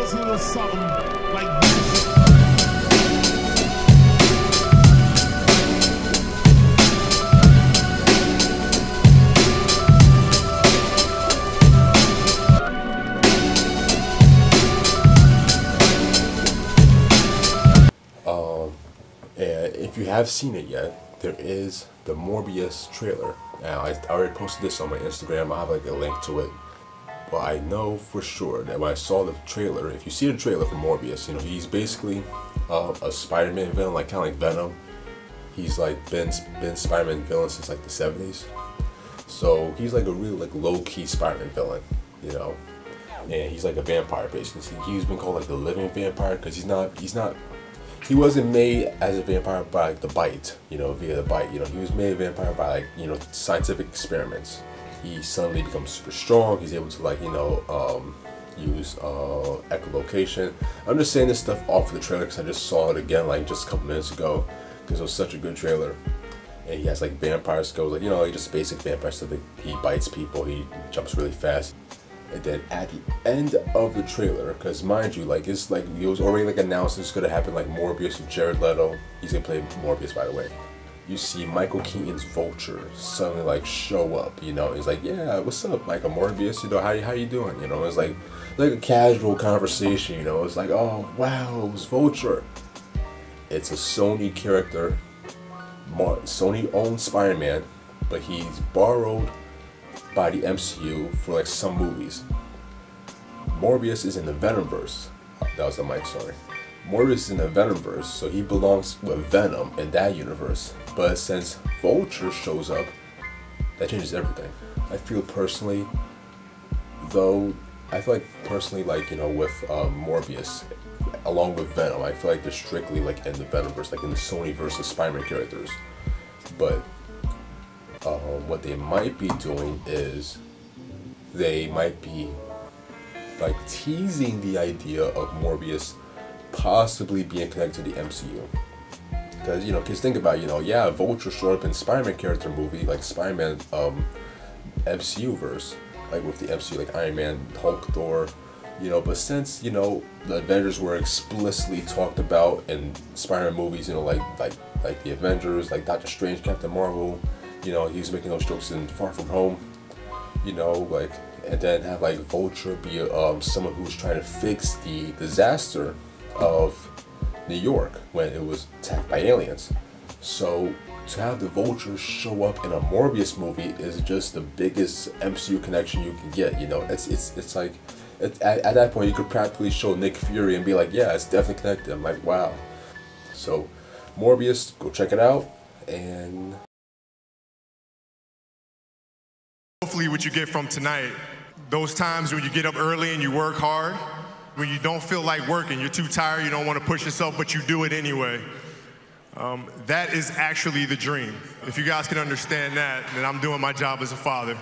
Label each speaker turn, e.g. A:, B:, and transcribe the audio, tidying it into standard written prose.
A: goes a little something like this.
B: And if you have seen it yet, there is the Morbius trailer. Now, I already posted this on my Instagram. I have like a link to it. But I know for sure that when I saw the trailer, if you see the trailer for Morbius, you know, he's basically a Spider-Man villain, like kind of like Venom. He's like been Spider-Man villain since like the 70s. So he's like a really like low-key Spider-Man villain, you know. And he's like a vampire basically. He's been called like the living vampire because he wasn't made as a vampire by like the bite, you know, via the bite. You know, he was made a vampire by like, you know, scientific experiments. He suddenly becomes super strong. He's able to like, you know, use echolocation. I'm just saying this stuff off of the trailer because I just saw it again like just a couple minutes ago because it was such a good trailer. And he has like vampire skills, like, you know, like just basic vampire stuff. Like, he bites people, he jumps really fast. And then at the end of the trailer, because mind you, like it's like it was already like announced it's gonna happen, like Morbius with Jared Leto. He's gonna play Morbius, by the way. You see Michael Keaton's Vulture suddenly like show up. You know, he's like, yeah, what's up, Michael Morbius? You know, how you doing? You know, it's like a casual conversation. You know, it's like, oh wow, it was Vulture. It's a Sony character. Sony owns Spider-Man, but he's borrowed by the MCU for like some movies. Morbius is in the Venomverse. That was the mic, sorry. Morbius is in the Venomverse, so he belongs with Venom in that universe. But since Vulture shows up, that changes everything. I feel personally, though, like, you know, with Morbius, along with Venom, I feel like they're strictly like in the Venomverse, like in the Sony versus Spider-Man characters. But what they might be doing is they might be like teasing the idea of Morbius possibly being connected to the MCU. Because, you know, kids think about, you know, yeah, Vulture showed up in Spider-Man character movie, like Spider-Man MCU verse, like with the MCU, like Iron Man, Hulk, Thor, you know. But since, you know, the Avengers were explicitly talked about in Spider-Man movies, you know, like the Avengers, like Doctor Strange, Captain Marvel, you know, he's making those jokes in Far From Home, you know, like, and then have like Vulture be someone who's trying to fix the disaster of New York when it was attacked by aliens. So to have the Vulture show up in a Morbius movie is just the biggest MCU connection you can get. You know, it's like at that point you could practically show Nick Fury and be like, yeah, it's definitely connected. I'm like, wow. So Morbius, go check it out. And
C: hopefully what you get from tonight, those times when you get up early and you work hard, when you don't feel like working, you're too tired, you don't want to push yourself, but you do it anyway. That is actually the dream. If you guys can understand that, then I'm doing my job as a father.